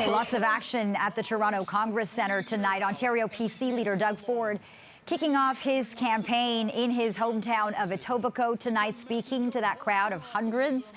Okay, lots of action at the Toronto Congress Centre tonight. Ontario PC leader Doug Ford kicking off his campaign in his hometown of Etobicoke tonight, speaking to that crowd of hundreds,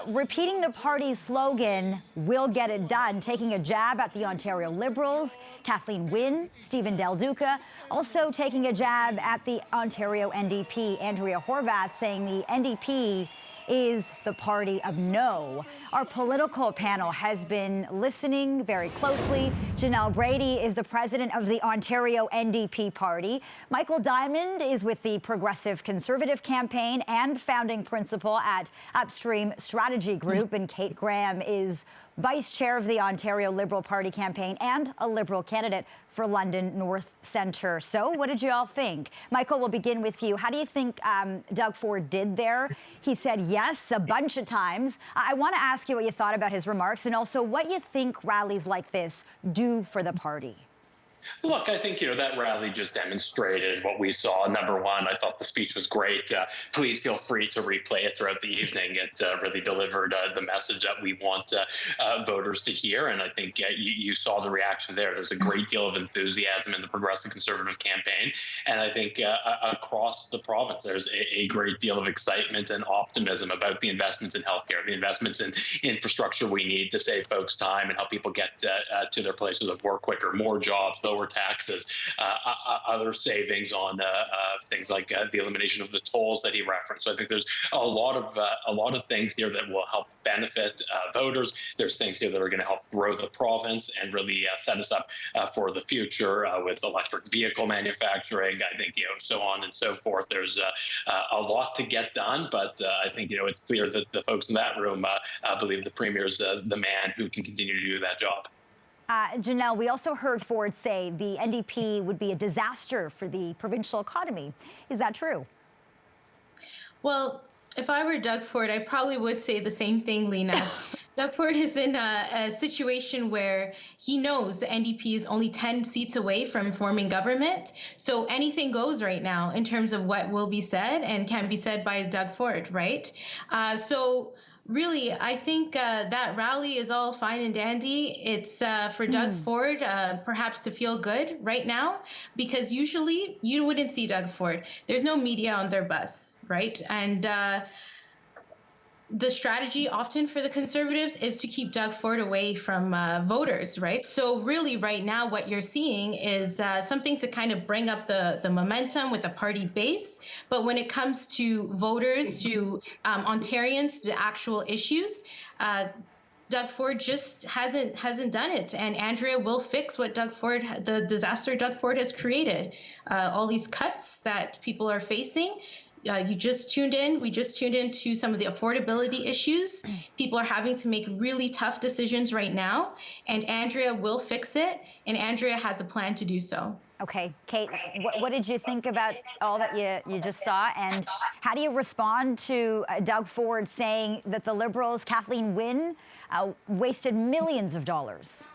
repeating the party's slogan, "We'll get it done," taking a jab at the Ontario Liberals, Kathleen Wynne, Stephen Del Duca, also taking a jab at the Ontario NDP, Andrea Horwath, saying the NDP is the party of no. Our political panel has been listening very closely. Janelle Brady is the president of the Ontario NDP party. Michael Diamond is with the Progressive Conservative campaign and founding principal at Upstream Strategy Group. And Kate Graham is vice chair of the Ontario Liberal Party campaign and a Liberal candidate for London North Centre. So what did you all think? Michael, we'll begin with you. How do you think Doug Ford did there? He said yes a bunch of times. I want to ask you what you thought about his remarks and also what you think rallies like this do for the party. Look, I think, that rally just demonstrated what we saw. Number one, I thought the speech was great. Please feel free to replay it throughout the evening. It really delivered the message that we want voters to hear. And I think you saw the reaction there. There's a great deal of enthusiasm in the Progressive Conservative campaign. And I think across the province, there's a great deal of excitement and optimism about the investments in healthcare, the investments in infrastructure we need to save folks time and help people get to their places of work quicker, more jobs, lower taxes, other savings on things like the elimination of the tolls that he referenced. So I think there's a lot of things here that will help benefit voters. There's things here that are going to help grow the province and really set us up for the future with electric vehicle manufacturing. I think so on and so forth. There's a lot to get done, but I think it's clear that the folks in that room believe the Premier is the man who can continue to do that job. Janelle, we also heard Ford say the NDP would be a disaster for the provincial economy. Is that true? Well, if I were Doug Ford, I probably would say the same thing, Lena. Doug Ford is in a situation where he knows the NDP is only 10 seats away from forming government. So anything goes right now in terms of what will be said and can be said by Doug Ford, right? So really, I think that rally is all fine and dandy. It's for Doug Ford, perhaps to feel good right now, because usually you wouldn't see Doug Ford. There's no media on their bus, right? And the strategy often for the Conservatives is to keep Doug Ford away from voters, right? So really right now what you're seeing is something to kind of bring up the momentum with the party base. But when it comes to voters, to Ontarians, the actual issues, Doug Ford just hasn't done it. And Andrea will fix what the disaster Doug Ford has created. All these cuts that people are facing. We just tuned in to some of the affordability issues. People are having to make really tough decisions right now, and Andrea will fix it, and Andrea has a plan to do so. Okay, Kate, what did you think about all that you just saw, and how do you respond to Doug Ford saying that the Liberals, Kathleen Wynne, wasted millions of dollars?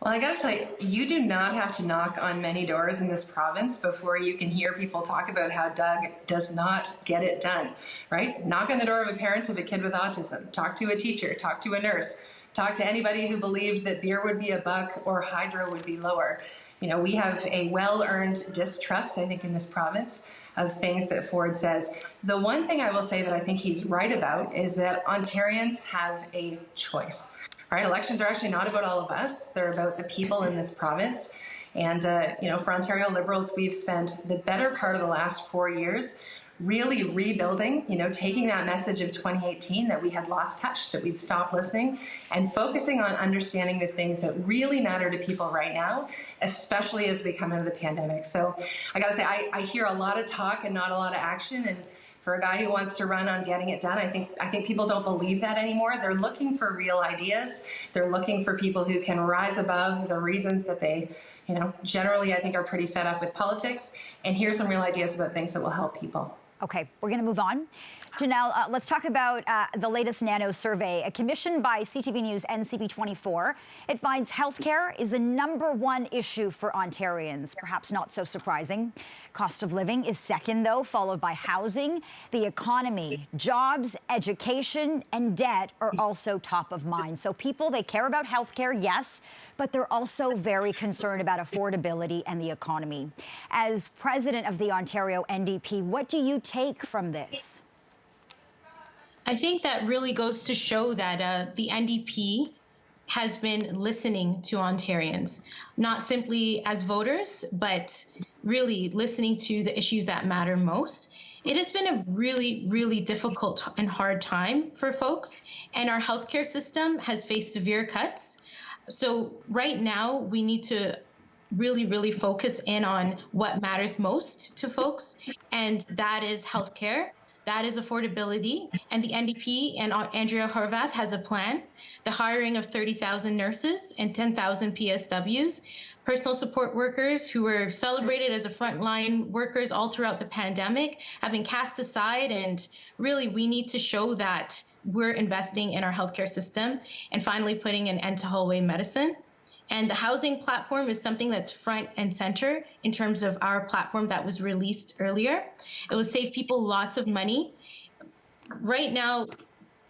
Well, I got to tell you, you do not have to knock on many doors in this province before you can hear people talk about how Doug does not get it done, right? Knock on the door of a parent of a kid with autism, talk to a teacher, talk to a nurse, talk to anybody who believed that beer would be a buck or hydro would be lower. We have a well-earned distrust, I think, in this province of things that Ford says. The one thing I will say that I think he's right about is that Ontarians have a choice. Right? Elections are actually not about all of us. They're about the people in this province. And, for Ontario Liberals, we've spent the better part of the last 4 years really rebuilding, taking that message of 2018 that we had lost touch, that we'd stopped listening, and focusing on understanding the things that really matter to people right now, especially as we come out of the pandemic. So I got to say, I hear a lot of talk and not a lot of action. And for a guy who wants to run on getting it done, I think people don't believe that anymore. They're looking for real ideas. They're looking for people who can rise above the reasons that they, generally I think are pretty fed up with politics. And here's some real ideas about things that will help people. Okay, we're going to move on. Janelle, let's talk about the latest Nano survey, commissioned by CTV News and CP24. It finds healthcare is the #1 issue for Ontarians. Perhaps not so surprising. Cost of living is second, though, followed by housing. The economy, jobs, education, and debt are also top of mind. So people, they care about healthcare, yes, but they're also very concerned about affordability and the economy. As president of the Ontario NDP, what do you take from this? I think that really goes to show that the NDP has been listening to Ontarians, not simply as voters, but really listening to the issues that matter most. It has been a really, really difficult and hard time for folks, and our healthcare system has faced severe cuts. So right now, we need to really, really focus in on what matters most to folks, and that is healthcare. That is affordability. And the NDP and Andrea Horwath has a plan. The hiring of 30,000 nurses and 10,000 PSWs, personal support workers who were celebrated as a frontline workers all throughout the pandemic have been cast aside. And really, we need to show that we're investing in our healthcare system and finally putting an end to hallway medicine. And the housing platform is something that's front and center in terms of our platform that was released earlier. It will save people lots of money. Right now,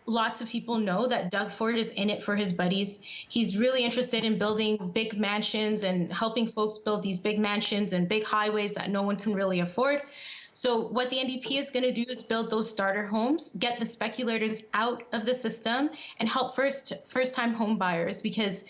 lots of people know that Doug Ford is in it for his buddies. He's really interested in building big mansions and helping folks build these big mansions and big highways that no one can really afford. So what the NDP is going to do is build those starter homes, get the speculators out of the system, and help first-time home buyers, because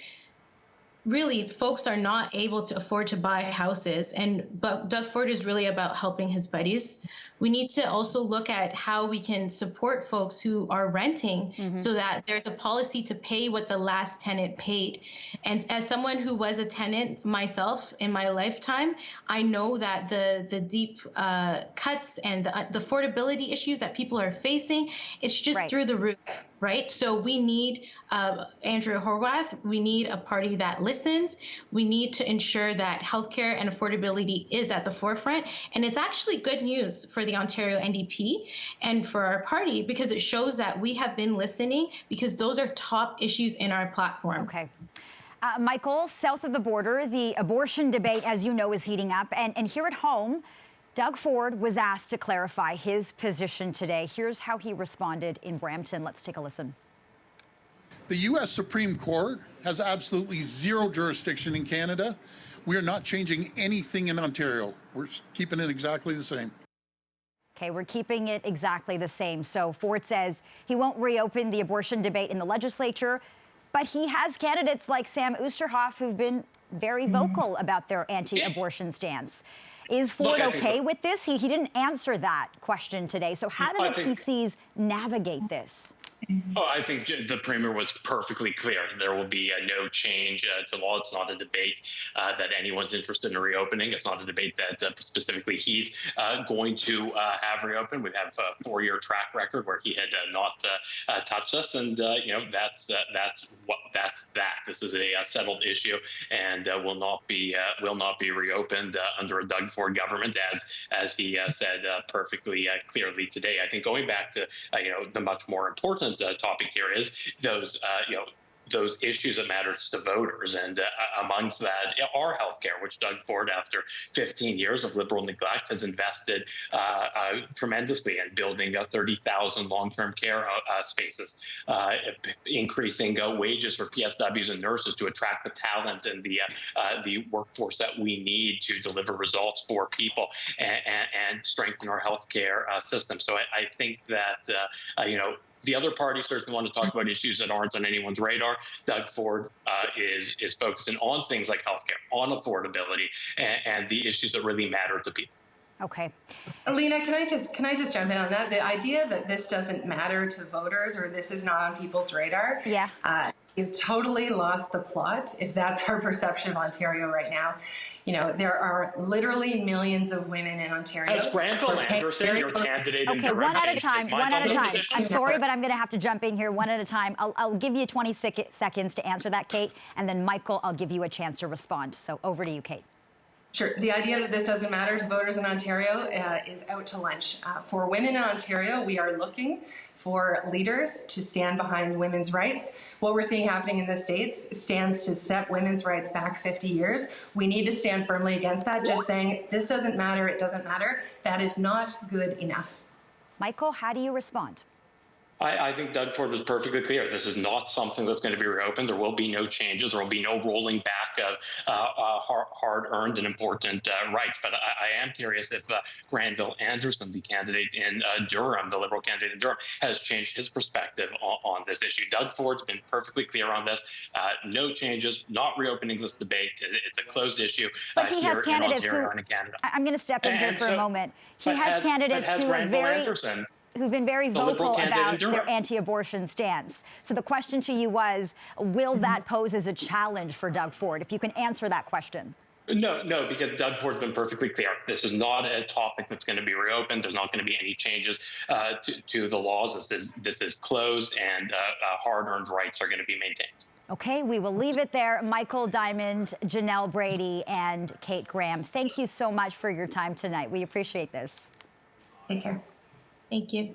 really, folks are not able to afford to buy houses, but Doug Ford is really about helping his buddies. We need to also look at how we can support folks who are renting so that there's a policy to pay what the last tenant paid. And as someone who was a tenant myself in my lifetime, I know that the deep cuts and the affordability issues that people are facing, it's just through the roof, right? So we need Andrea Horwath. We need a party that listens. We need to ensure that healthcare and affordability is at the forefront. And it's actually good news for the Ontario NDP and for our party, because it shows that we have been listening, because those are top issues in our platform. Okay. Michael, south of the border, the abortion debate, as you know, is heating up. And here at home, Doug Ford was asked to clarify his position today. Here's how he responded in Brampton. Let's take a listen. The U.S. Supreme Court has absolutely zero jurisdiction in Canada. We are not changing anything in Ontario. We're keeping it exactly the same. Okay, we're keeping it exactly the same. So Ford says he won't reopen the abortion debate in the legislature, but he has candidates like Sam Oosterhoff who've been very vocal about their anti-abortion stance. Is Ford okay with this? He didn't answer that question today. So how do the PCs navigate this? Oh, I think the Premier was perfectly clear. There will be no change to law. It's not a debate that anyone's interested in reopening. It's not a debate that specifically he's going to have reopened. We have a 4-year track record where he had not touched us, and that's that. This is a settled issue, and will not be reopened under a Doug Ford government, as he said perfectly clearly today. I think going back to the much more important topic here is those issues that matter to voters, and amongst that are healthcare, which Doug Ford, after 15 years of Liberal neglect, has invested tremendously in building 30,000 long-term care spaces, increasing wages for PSWs and nurses to attract the talent and the workforce that we need to deliver results for people and strengthen our healthcare system. So I think that the other parties certainly want to talk about issues that aren't on anyone's radar. Doug Ford is focusing on things like healthcare, on affordability, and the issues that really matter to people. Okay. Alina, can I just jump in on that? The idea that this doesn't matter to voters, or this is not on people's radar. Yeah. You've totally lost the plot if that's our perception of Ontario right now. There are literally millions of women in Ontario. As Granville Anderson, your candidate in Okay, one at a time, one at a time. position. I'm sorry, but I'm going to have to jump in here one at a time. I'll give you 20 seconds to answer that, Kate, and then Michael, I'll give you a chance to respond. So over to you, Kate. Sure. The idea that this doesn't matter to voters in Ontario is out to lunch. For women in Ontario, we are looking for leaders to stand behind women's rights. What we're seeing happening in the States stands to step women's rights back 50 years. We need to stand firmly against that. Just saying this doesn't matter, it doesn't matter, that is not good enough. Michael, how do you respond? I think Doug Ford was perfectly clear. This is not something that's going to be reopened. There will be no changes. There will be no rolling back of hard-earned and important rights. But I am curious if Granville Anderson, the candidate in Durham, the Liberal candidate in Durham, has changed his perspective on this issue. Doug Ford's been perfectly clear on this. No changes, not reopening this debate. It's a closed issue. But he has candidates who, I'm going to step in here for a moment. He has candidates who are who've been very vocal about their anti-abortion stance. So the question to you was, will that pose as a challenge for Doug Ford? If you can answer that question. No, because Doug Ford's been perfectly clear. This is not a topic that's going to be reopened. There's not going to be any changes to the laws. This is closed, and hard-earned rights are going to be maintained. Okay, we will leave it there. Michael Diamond, Janelle Brady, and Kate Graham, thank you so much for your time tonight. We appreciate this. Take care. Thank you.